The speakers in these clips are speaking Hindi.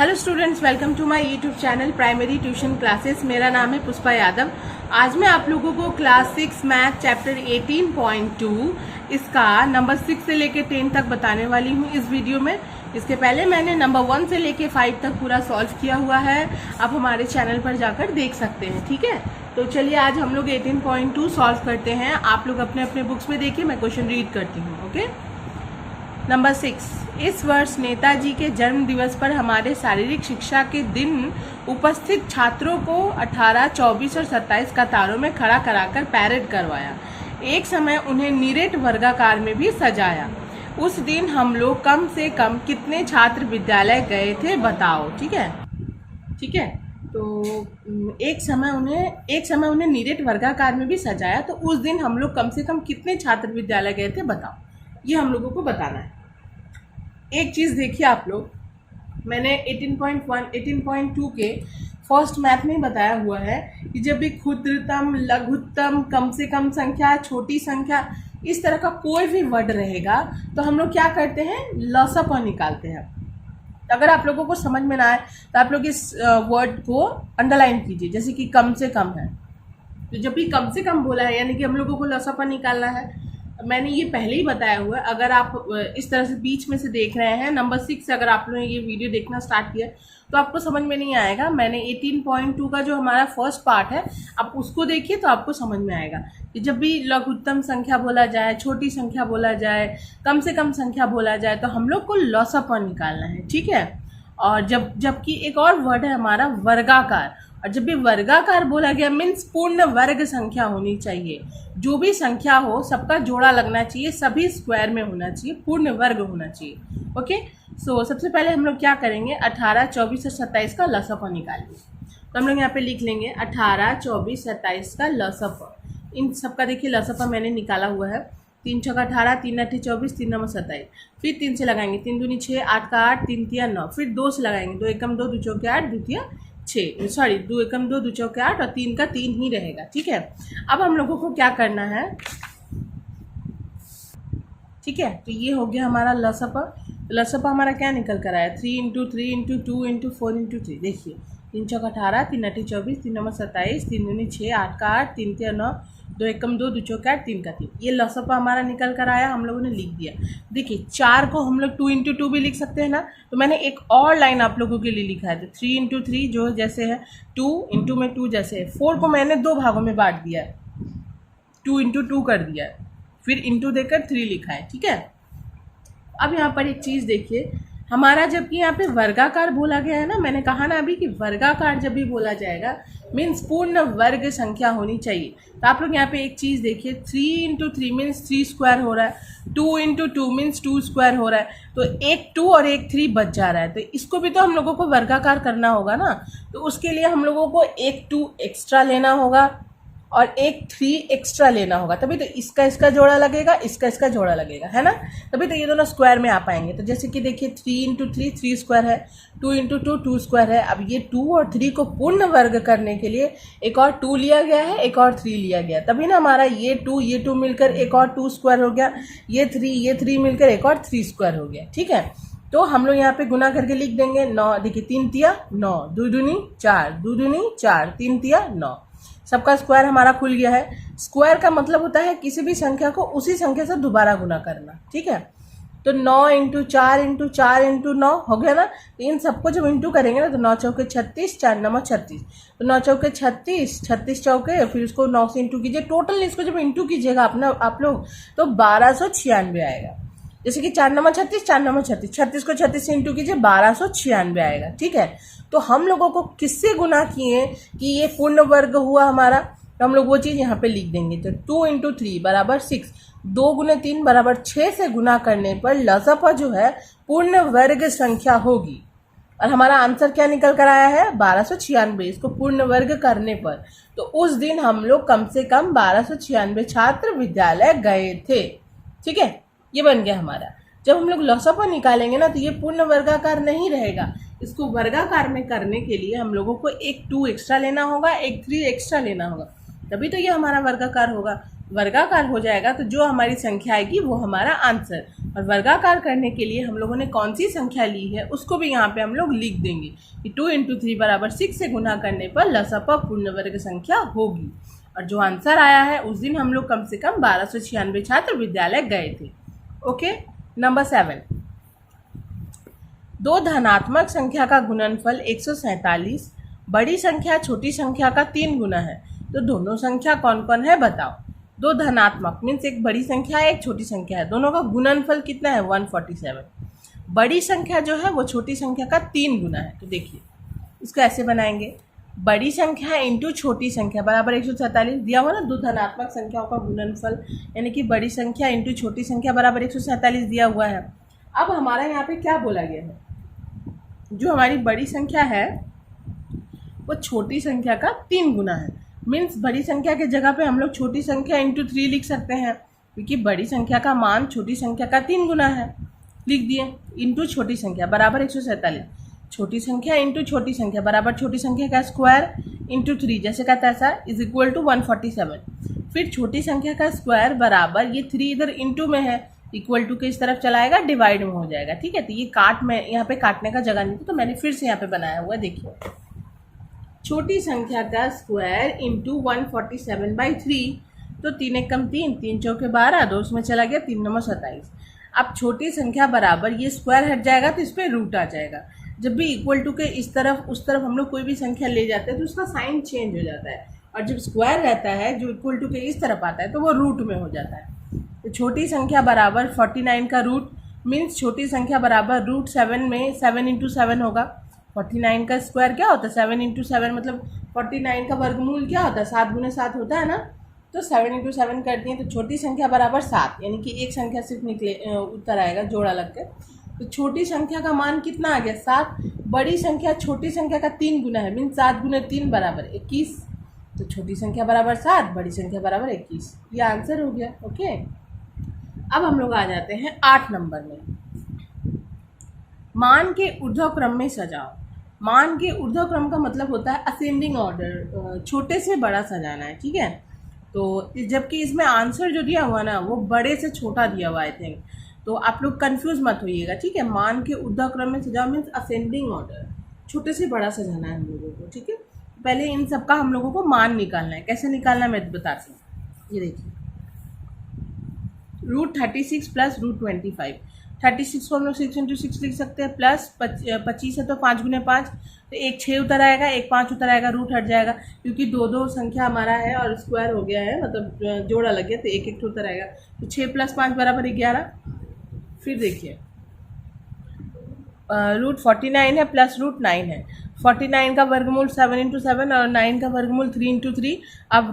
Hello students, welcome to my YouTube channel primary tuition classes. मेरा नाम है पुष्पा यादव। आज मैं आप लोगों को क्लास 6 मैथ चैप्टर 18.2 इसका नंबर 6 से लेके 10 तक बताने वाली हूँ इस वीडियो में। इसके पहले मैंने नंबर 1 से लेके 5 तक पूरा सॉल्व किया हुआ है, आप हमारे चैनल पर जाकर देख सकते हैं। ठीक है, तो चलिए आज हम लोग 18.2 सॉल्व करते हैं। आप लोग अपने अपने बुक्स में देखिए, मैं क्वेश्चन रीड करती हूँ। ओके, नंबर 6, इस वर्ष नेताजी के जन्म दिवस पर हमारे शारीरिक शिक्षा के दिन उपस्थित छात्रों को 18, 24 और 27 कतारों में खड़ा कराकर पैरेड करवाया। एक समय उन्हें निरेट वर्गाकार में भी सजाया। उस दिन हम लोग कम से कम कितने छात्र विद्यालय गए थे बताओ। ठीक है, ठीक है। तो एक समय उन्हें निरेट वर्गाकार में भी सजाया, तो उस दिन हम लोग कम से कम कितने छात्र विद्यालय गए थे बताओ, ये हम लोगों को बताना है। एक चीज़ देखिए आप लोग, मैंने 18.1, 18.2 के फर्स्ट मैथ में बताया हुआ है कि जब भी क्षुद्रतम, लघुत्तम, कम से कम संख्या, छोटी संख्या, इस तरह का कोई भी वर्ड रहेगा तो हम लोग क्या करते हैं, लसअप निकालते हैं। अगर आप लोगों को समझ में ना आए तो आप लोग इस वर्ड को अंडरलाइन कीजिए, जैसे कि कम से कम है, तो जब भी कम से कम बोला है यानी कि हम लोगों को लसअप निकालना है। मैंने ये पहले ही बताया हुआ है। अगर आप इस तरह से बीच में से देख रहे हैं, नंबर 6 से अगर आप लोगों ने ये वीडियो देखना स्टार्ट किया तो आपको समझ में नहीं आएगा। मैंने 18.2 का जो हमारा फर्स्ट पार्ट है, आप उसको देखिए तो आपको समझ में आएगा कि जब भी लघुत्तम संख्या बोला जाए, छोटी संख्या बोला जाए, कम से कम संख्या बोला जाए, तो हम लोग को लसअप निकालना है। ठीक है, और जबकि एक और वर्ड है हमारा वर्गाकार, और जब भी वर्गाकार बोला गया मीन्स पूर्ण वर्ग संख्या होनी चाहिए। जो भी संख्या हो सबका जोड़ा लगना चाहिए, सभी स्क्वायर में होना चाहिए, पूर्ण वर्ग होना चाहिए। ओके, सो सबसे पहले हम लोग क्या करेंगे, 18, 24 और 27 का लसअप निकालिए। तो हम लोग यहाँ पे लिख लेंगे 18, 24, 27 का लसअप। इन सबका देखिए लसअप मैंने निकाला हुआ है। 3 छक्का 18, 3 अट्ठे 24, 3 नंबर 27। फिर 3 से लगाएंगे, 3 दूनी 6, 8 का 8, 3 तिया 9। फिर 2 से लगाएंगे, 2 एकम 2, 2 चौके 8, 2 तिया 6, सॉरी 2 एकम 2, 2 चौके 8 और 3 का 3 ही रहेगा। ठीक है, अब हम लोगों को क्या करना है, ठीक है, तो ये हो गया हमारा लसअप। लसअप हमारा क्या निकल कर आया, 3 × 3 × 2 × 4 × 3। देखिए 3 चौका 18, 3 अट्ठे 24, 3 नंबर 27, 3 दूनी 6, 8 का 8, 3 तिया 9, 2 एकम 2, 2 चौके 8, 3 का 3। ये लसअप हमारा निकल कर आया, हम लोगों ने लिख दिया। देखिए 4 को हम लोग 2 × 2 भी लिख सकते हैं ना, तो मैंने एक और लाइन आप लोगों के लिए लिखा है। तो 3 × 3 जो जैसे है, 2 × में 2 जैसे है। 4 को मैंने 2 भागों में बांट दिया है, 2 × 2 कर दिया है, फिर इंटू देकर 3 लिखा है। ठीक है, अब यहाँ पर एक चीज़ देखिए, हमारा जबकि यहाँ पे वर्गाकार बोला गया है ना, मैंने कहा ना अभी कि वर्गाकार जब भी बोला जाएगा मीन्स पूर्ण वर्ग संख्या होनी चाहिए। तो आप लोग यहाँ पे एक चीज़ देखिए, 3 × 3 मीन्स 3 स्क्वायर हो रहा है, 2 × 2 मीन्स 2 स्क्वायर हो रहा है, तो एक 2 और एक 3 बच जा रहा है। तो इसको भी तो हम लोगों को वर्गाकार करना होगा ना, तो उसके लिए हम लोगों को एक 2 एक्स्ट्रा लेना होगा और एक 3 एक्स्ट्रा लेना होगा, तभी तो इसका जोड़ा लगेगा, इसका जोड़ा लगेगा, है ना, तभी तो ये दोनों स्क्वायर में आ पाएंगे। तो जैसे कि देखिए 3 × 3 3 स्क्वायर है, 2 × 2 2 स्क्वायर है। अब ये 2 और 3 को पूर्ण वर्ग करने के लिए एक और 2 लिया गया है, एक और 3 लिया गया, तभी ना हमारा ये 2 मिलकर एक और 2 स्क्वायर हो गया, ये 3 मिलकर एक और 3 स्क्वायर हो गया। ठीक है, तो हम लोग यहाँ पे गुना करके लिख देंगे 9। देखिए 3 तिया 9, 2 दूनी 4, 2 दूनी 4, 3 तिया 9। सबका स्क्वायर हमारा खुल गया है। स्क्वायर का मतलब होता है किसी भी संख्या को उसी संख्या से दोबारा गुना करना। ठीक है, तो 9 × 4 × 4 × 9 हो गया ना। तो इन सबको जब इंटू करेंगे ना तो 9 चौके 36, 4 नंबर 36, तो 9 चौके 36, 36 चौके, फिर उसको 9 से इंटू कीजिए। टोटल इसको जब इंटू कीजिएगा आप लोग तो 1296 आएगा। जैसे कि 4 नंबर 36, 4 नंबर 36, 36 को 36 से इंटू कीजिए, 1296 आएगा। ठीक है, तो हम लोगों को किससे गुना किए कि ये पूर्ण वर्ग हुआ हमारा, तो हम लोग वो चीज़ यहाँ पे लिख देंगे। तो 2 × 3 बराबर 6, 2 × 3 बराबर 6 से गुना करने पर लसअप जो है पूर्ण वर्ग संख्या होगी। और हमारा आंसर क्या निकल कर आया है, 1296, इसको पूर्ण वर्ग करने पर। तो उस दिन हम लोग कम से कम 1296 छात्र विद्यालय गए थे। ठीक है, ये बन गया हमारा। जब हम लोग लसअप निकालेंगे ना तो ये पूर्ण वर्गाकार नहीं रहेगा, इसको वर्गाकार में करने के लिए हम लोगों को एक 2 एक्स्ट्रा लेना होगा, एक 3 एक्स्ट्रा लेना होगा, तभी तो ये हमारा वर्गाकार होगा। वर्गाकार हो जाएगा तो जो हमारी संख्या आएगी वो हमारा आंसर। और वर्गाकार करने के लिए हम लोगों ने कौन सी संख्या ली है उसको भी यहाँ पे हम लोग लिख देंगे कि 2 × 3 बराबर 6 से गुना करने पर लसप पूर्ण वर्ग संख्या होगी। और जो आंसर आया है उस दिन हम लोग कम से कम 1296 छात्र विद्यालय गए थे। ओके, नंबर 7, दो धनात्मक संख्या का गुणनफल 147 बड़ी संख्या छोटी संख्या का 3 गुना है, तो दोनों संख्या कौन कौन है बताओ। दो धनात्मक मीन्स एक बड़ी संख्या है एक छोटी संख्या है, दोनों का गुणनफल कितना है 147। बड़ी संख्या जो है वो छोटी संख्या का 3 गुना है। तो देखिए इसको ऐसे बनाएंगे, बड़ी संख्या इंटू छोटी संख्या बराबर 147 दिया हुआ ना, दो धनात्मक संख्याओं का गुणनफल यानी कि बड़ी संख्या इंटू छोटी संख्या बराबर 147 दिया हुआ है। अब हमारा यहाँ पे क्या बोला गया है, जो हमारी बड़ी संख्या है वो छोटी संख्या का 3 गुना है। मीन्स बड़ी संख्या के जगह पे हम लोग छोटी संख्या इंटू 3 लिख सकते हैं, क्योंकि बड़ी संख्या का मान छोटी संख्या का 3 गुना है। लिख दिए इंटू छोटी संख्या बराबर 147, छोटी संख्या इंटू छोटी संख्या बराबर छोटी संख्या का स्क्वायर इंटू 3 जैसे का तैसा इज इक्वल टू 147। फिर छोटी संख्या का स्क्वायर बराबर ये 3 इधर इंटू में है, इक्वल टू के इस तरफ चलाएगा डिवाइड में हो जाएगा। ठीक है, तो ये काट में यहाँ पे काटने का जगह नहीं थी तो मैंने फिर से यहाँ पे बनाया हुआ है। देखिए छोटी संख्या का स्क्वायर इंटू 147/3, तो 3 × 3 3 × 4 12, 2 उसमें चला गया 3 × 27। अब छोटी संख्या बराबर ये स्क्वायर हट जाएगा तो इस पर रूट आ जाएगा। जब भी इक्वल टू के इस तरफ उस तरफ हम लोग कोई भी संख्या ले जाते हैं तो उसका साइन चेंज हो जाता है, और जब स्क्वायर रहता है जो इक्वल टू के इस तरफ आता है तो वो रूट में हो जाता है। तो छोटी संख्या बराबर 49 का रूट मीन्स छोटी संख्या बराबर √7 में 7 × 7 होगा। 49 का स्क्वायर क्या होता है 7 × 7 मतलब 49 का वर्गमूल क्या होता है 7 × 7 होता है ना, तो 7 × 7 कर दिए तो छोटी संख्या बराबर 7, यानी कि एक संख्या सिर्फ निकले उत्तर आएगा जोड़ा लग के। तो छोटी संख्या का मान कितना आ गया 7, बड़ी संख्या छोटी संख्या का 3 गुना है मीन्स 7 × 3 बराबर 21, तो छोटी संख्या बराबर 7 बड़ी संख्या बराबर 21, ये आंसर हो गया। ओके, अब हम लोग आ जाते हैं 8 नंबर में, मान के ऊर्ध्व क्रम में सजाओ। मान के ऊर्ध्व क्रम का मतलब होता है असेंडिंग ऑर्डर, छोटे से बड़ा सजाना है। ठीक है, तो जबकि इसमें आंसर जो दिया हुआ ना वो बड़े से छोटा दिया हुआ आई थिंक, तो आप लोग कंफ्यूज मत होइएगा। ठीक है, मान के ऊर्ध्व क्रम में सजाओ मीन्स असेंडिंग ऑर्डर, छोटे से बड़ा सजाना है हम लोगों को। ठीक है, पहले इन सब का हम लोगों को मान निकालना है, कैसे निकालना है मैं बताती हूँ। ये देखिए √36 प्लस √25, 36 को हम लोग 6 × 6 लिख सकते हैं, प्लस 25 है तो 5 × 5, तो एक 6 उतर आएगा एक 5 उतर आएगा, रूट हट जाएगा क्योंकि दो संख्या हमारा है और स्क्वायर हो गया है मतलब जोड़ा लग गया तो एक एक उतर आएगा, तो 6 + 5 बराबर 11। फिर देखिए √49 है प्लस √9 है, 49 का वर्गमूल 7 × 7 और 9 का वर्गमूल 3 × 3। अब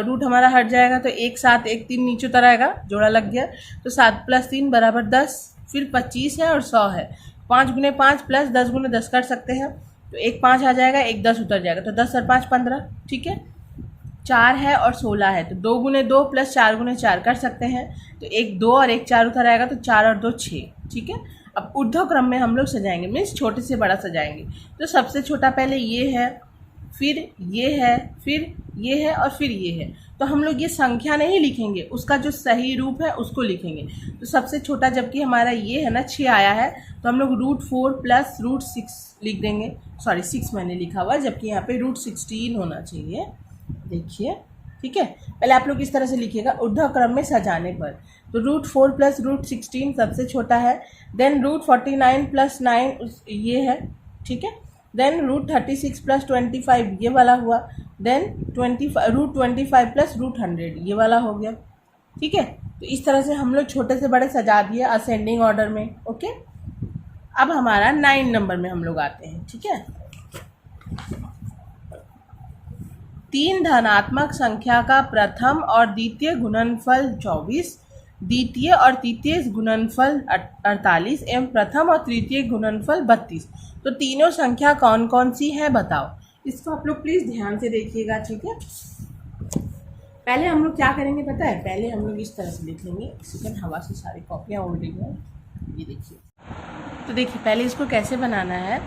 रूट हमारा हट जाएगा तो 1 7 1 3 नीचे उतर आएगा, जोड़ा लग गया, तो 7 + 3 बराबर 10। फिर 25 है और 100 है, 5 × 5 प्लस 10 × 10 कर सकते हैं, तो एक 5 आ जाएगा एक 10 उतर जाएगा, तो 10 और 5 15। ठीक है, 4 है और 16 है, तो 2 × 2 प्लस 4 × 4 कर सकते हैं, तो एक 2 और एक 4 उतर आएगा, तो 4 और 2 6। ठीक है, अब ऊर्ध्व क्रम में हम लोग सजाएंगे मीन्स छोटे से बड़ा सजाएंगे। तो सबसे छोटा पहले ये है, फिर ये है, फिर ये है और फिर ये है, तो हम लोग ये संख्या नहीं लिखेंगे, उसका जो सही रूप है उसको लिखेंगे। तो सबसे छोटा जबकि हमारा ये है ना 6 आया है, तो हम लोग √4 प्लस √6 लिख देंगे। सॉरी 6 मैंने लिखा हुआ है जबकि यहाँ पे √16 होना चाहिए। देखिए ठीक है, पहले आप लोग इस तरह से लिखिएगा ऊर्ध्व क्रम में सजाने पर। तो √4 प्लस √16 सबसे छोटा है, देन √49 प्लस 9 ये है। ठीक है, देन √36 प्लस 25 ये वाला हुआ, देन √25 प्लस √100 ये वाला हो गया। ठीक है, तो इस तरह से हम लोग छोटे से बड़े सजा दिए असेंडिंग ऑर्डर में। ओके, अब हमारा 9 नंबर में हम लोग आते हैं। ठीक है, 3 धनात्मक संख्या का प्रथम और द्वितीय गुणनफल 24, द्वितीय और तृतीय गुणनफल 48 एवं प्रथम और तृतीय गुणनफल 32। तो तीनों संख्या कौन कौन सी है बताओ। इसको आप लोग प्लीज़ ध्यान से देखिएगा। ठीक है, पहले हम लोग क्या करेंगे पता है, पहले हम लोग इस तरह से लिख लेंगे। सेकंड हवा से सारी कॉपियाँ उड़ रही हैं, ये देखिए। तो देखिए पहले इसको कैसे बनाना है,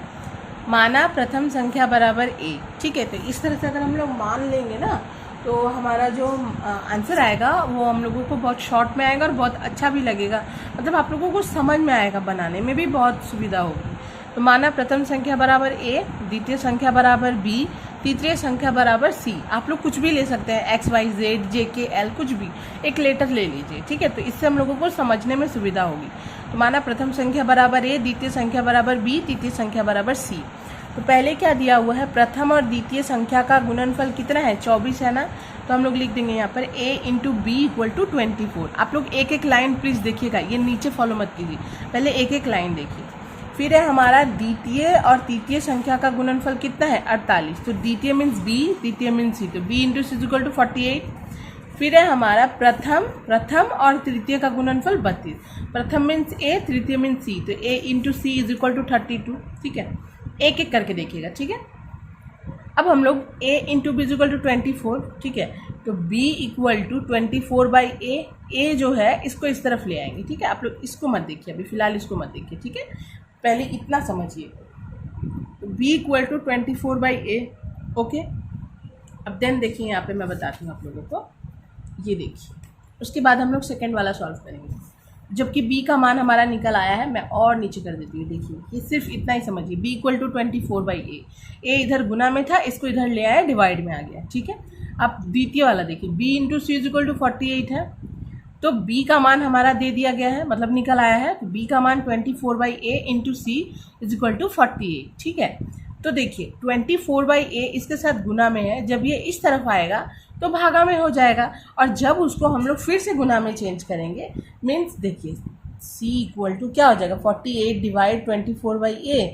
माना प्रथम संख्या बराबर 1। ठीक है, तो इस तरह से अगर हम लोग मान लेंगे ना तो हमारा जो आंसर आएगा वो हम लोगों को बहुत शॉर्ट में आएगा और बहुत अच्छा भी लगेगा, मतलब आप लोगों को समझ में आएगा, बनाने में भी बहुत सुविधा होगी। तो माना प्रथम संख्या बराबर ए, द्वितीय संख्या बराबर बी, तृतीय संख्या बराबर सी। आप लोग कुछ भी ले सकते हैं, एक्स वाई जेड जे के एल, कुछ भी एक लेटर ले लीजिए, ठीक है। तो इससे हम लोगों को समझने में सुविधा होगी। तो माना प्रथम संख्या बराबर ए, द्वितीय संख्या बराबर बी, तृतीय संख्या बराबर सी। तो पहले क्या दिया हुआ है, प्रथम और द्वितीय संख्या का गुणनफल कितना है, 24 है ना। तो हम लोग लिख देंगे यहाँ पर a into B equal to 24। आप लोग एक एक लाइन प्लीज़ देखिएगा, ये नीचे फॉलो मत कीजिए, पहले एक एक लाइन देखिए। फिर है हमारा द्वितीय और तृतीय संख्या का गुणनफल कितना है, 48। तो द्वितीय मीन्स बी, तृतीय मीन्स सी, तो b into C equal to 48। फिर है हमारा प्रथम और तृतीय का गुणनफल 32। प्रथम मीन्स a, तृतीय मीन्स सी, तो a into C is equal to 32, ठीक है। एक एक करके देखिएगा, ठीक है। अब हम लोग a into B equal to 24, ठीक है। तो b equal to 24/a, a जो है इसको इस तरफ ले आएंगे, ठीक है। आप लोग इसको मत देखिए, अभी फिलहाल इसको मत देखिए, ठीक है, पहले इतना समझिए। तो b equal to 24/a, okay. अब देन देखिए यहाँ पे मैं बताती हूँ आप लोगों को, ये देखिए। उसके बाद हम लोग सेकेंड वाला सॉल्व करेंगे, जबकि b का मान हमारा निकल आया है। मैं और नीचे कर देती हूँ, देखिए ये सिर्फ इतना ही समझिए। b equal to 24/a, a इधर गुना में था, इसको इधर ले आया, डिवाइड में आ गया, ठीक है। अब द्वितीय वाला देखिए, b into C is equal to 48 है। तो b का मान हमारा दे दिया गया है, मतलब निकल आया है। तो b का मान 24/a into C is equal to 48, ठीक है। तो देखिए 24/a इसके साथ गुना में है, जब ये इस तरफ आएगा तो भागा में हो जाएगा, और जब उसको हम लोग फिर से गुना में चेंज करेंगे, मीन्स देखिए c इक्वल टू क्या हो जाएगा, 48 डिवाइड 24/a।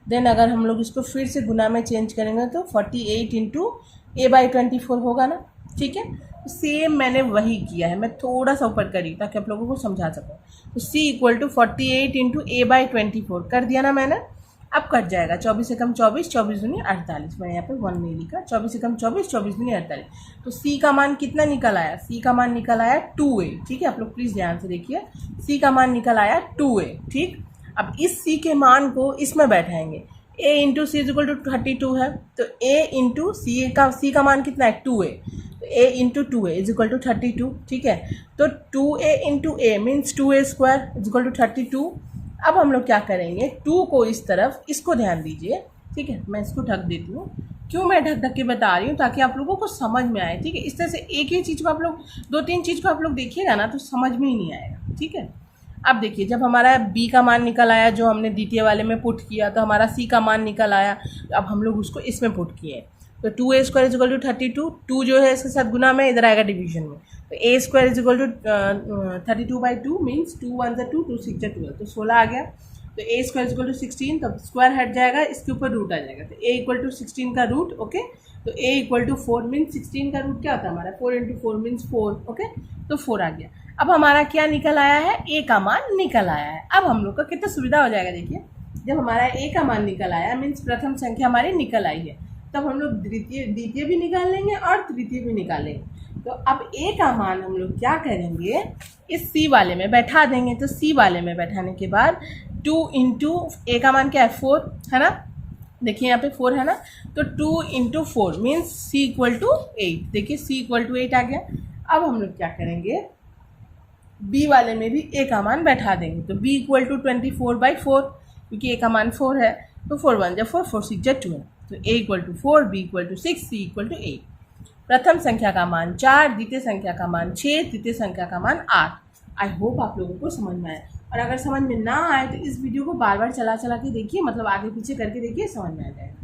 देन अगर हम लोग इसको फिर से गुना में चेंज करेंगे तो 48 इंटू a/24 होगा ना, ठीक है। तो सेम मैंने वही किया है, मैं थोड़ा सा ऊपर करी ताकि आप लोगों को समझा सकूँ। तो c equal to 48 into a/24 कर दिया ना मैंने। अब कट जाएगा, 24 से कम 24, 24 दूनी 48, मैंने यहाँ पे 1 नहीं लिखा, 24 से कम 24, 24 दूनी 48। तो c का मान कितना निकल आया, c का मान निकल आया 2a, ठीक है। आप लोग प्लीज़ ध्यान से देखिए, c का मान निकल आया 2a, ठीक। अब इस c के मान को इसमें बैठाएंगे, a into C is equal to 32 है, तो a इंटू c का मान कितना है 2a, तो a into 2a is equal to 32, ठीक है। तो 2a into a means 2a square is equal to 32। अब हम लोग क्या करेंगे, 2 को इस तरफ, इसको ध्यान दीजिए, ठीक है। मैं इसको ढक देती हूँ, क्यों मैं ढक के बता रही हूँ, ताकि आप लोगों को समझ में आए, ठीक है। इस तरह से एक ही चीज़ को आप लोग 2-3 चीज़ को आप लोग देखिएगा ना तो समझ में ही नहीं आएगा, ठीक है। अब देखिए, जब हमारा b का मान निकल आया, जो हमने द्वितीय वाले में पुट किया, तो हमारा c का मान निकल आया। अब हम लोग उसको इसमें पुट किए, तो 2a square is equal to 32, 2 जो है इसके साथ गुना में, इधर आएगा डिवीजन में। तो a square is equal to 32/2 means 2 1 2, 2 6 12, तो 16 आ गया। तो a square is equal to 16, तब स्क्वायर हट जाएगा, इसके ऊपर रूट आ जाएगा, तो a इक्वल टू 16 का रूट, ओके। तो a इक्वल टू 4 मीन्स 16 का रूट क्या होता है हमारा, 4 इंटू 4 मीन्स 4, ओके। तो 4 आ गया। अब हमारा क्या निकल आया है, a का मान निकल आया है। अब हम लोग का कितना सुविधा हो जाएगा, देखिए जब हमारा a का मान निकल आया मीन्स प्रथम संख्या हमारी निकल आई है, तब हम लोग द्वितीय भी निकाल लेंगे और तृतीय भी निकाल लेंगे। तो अब a का मान हम लोग क्या करेंगे, इस c वाले में बैठा देंगे। तो c वाले में बैठाने के बाद 2 इंटू a का मान क्या है 4 है ना, देखिए यहाँ पे 4 है ना, तो 2 into 4 means c equal to 8, देखिए c इक्वल टू 8 आ गया। अब हम लोग क्या करेंगे, b वाले में भी a का मान बैठा देंगे। तो b इक्वल टू 24/4, क्योंकि a का मान 4 है, तो 4 1 4, 4 6 12, तो a equal to 4, b equal to 6, c equal to 8। प्रथम संख्या का मान 4, द्वितीय संख्या का मान 6, तृतीय संख्या का मान 8। आई होप आप लोगों को समझ में आए, और अगर समझ में ना आए तो इस वीडियो को बार बार चला के देखिए, मतलब आगे पीछे करके देखिए, समझ में आ जाएगा।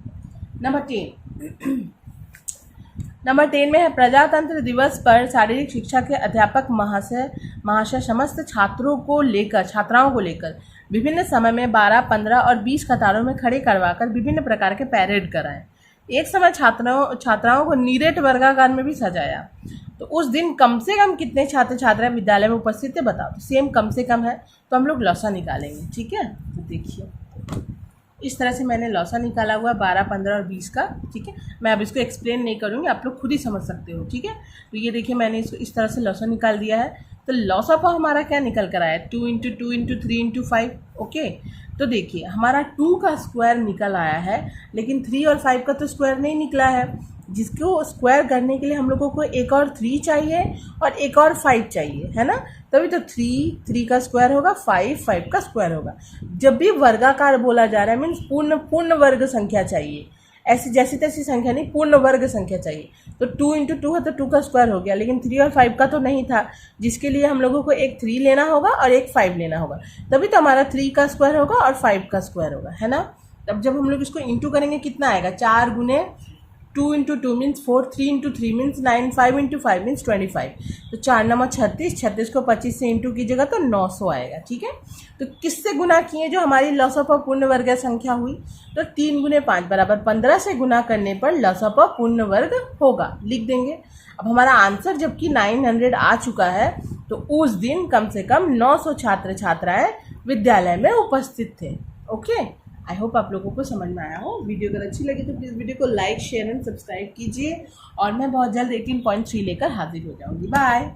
नंबर 10 में है, प्रजातंत्र दिवस पर शारीरिक शिक्षा के अध्यापक महाशय समस्त छात्राओं को लेकर विभिन्न समय में 12, 15 और 20 कतारों में खड़े करवाकर विभिन्न प्रकार के पैरेड कराएं। एक समय छात्राओं को नीरेट वर्गाकार में भी सजाया। तो उस दिन कम से कम कितने छात्र छात्राएं विद्यालय में उपस्थित थे बताओ। तो सेम कम से कम है, तो हम लोग लौसा निकालेंगे, ठीक है। तो देखिए इस तरह से मैंने लौसा निकाला हुआ 12, 15 और 20 का, ठीक है। मैं अब इसको एक्सप्लेन नहीं करूँगी, आप लोग खुद ही समझ सकते हो, ठीक है। तो ये देखिए मैंने इसको इस तरह से लौसा निकाल दिया है। तो लौसा पर हमारा क्या निकल कर आया, 2 इंटू 2 इंटू 3 इंटू 5, ओके। तो देखिए हमारा 2 का स्क्वायर निकल आया है, लेकिन 3 और 5 का तो स्क्वायर नहीं निकला है। जिसको स्क्वायर करने के लिए हम लोगों को एक और 3 चाहिए और एक और 5 चाहिए, है ना। तभी तो 3 का स्क्वायर होगा, 5 का स्क्वायर होगा। जब भी वर्गाकार बोला जा रहा है मीन्स पूर्ण वर्ग संख्या चाहिए, ऐसी जैसी तैसी संख्या नहीं, पूर्ण वर्ग संख्या चाहिए। तो 2 × 2 है तो 2 का स्क्वायर हो गया, लेकिन 3 और 5 का तो नहीं था, जिसके लिए हम लोगों को एक 3 लेना होगा और एक 5 लेना होगा, तभी तो हमारा 3 का स्क्वायर होगा और 5 का स्क्वायर होगा, है ना। तब जब हम लोग इसको इंटू करेंगे कितना आएगा, 4 × 2 × 2 मीन्स 4, 3 × 3 मीन्स 9, 5 × 5 मीन्स 25। तो 4 9 36, 36 को 25 से इंटू कीजिएगा तो 900 आएगा, ठीक है। तो किससे गुना किए, जो हमारी लसप पूर्ण वर्ग संख्या हुई, तो 3 × 5 बराबर 15 से गुना करने पर लसप पूर्ण वर्ग होगा, लिख देंगे। अब हमारा आंसर जबकि 900 आ चुका है, तो उस दिन कम से कम 900 छात्र छात्राएं विद्यालय में उपस्थित थे। ओके, आई होप आप लोगों को समझ में आया हो। वीडियो अगर अच्छी लगी तो प्लीज़ वीडियो को लाइक शेयर एंड सब्सक्राइब कीजिए, और मैं बहुत जल्द 18.3 लेकर हाजिर हो जाऊंगी। बाय।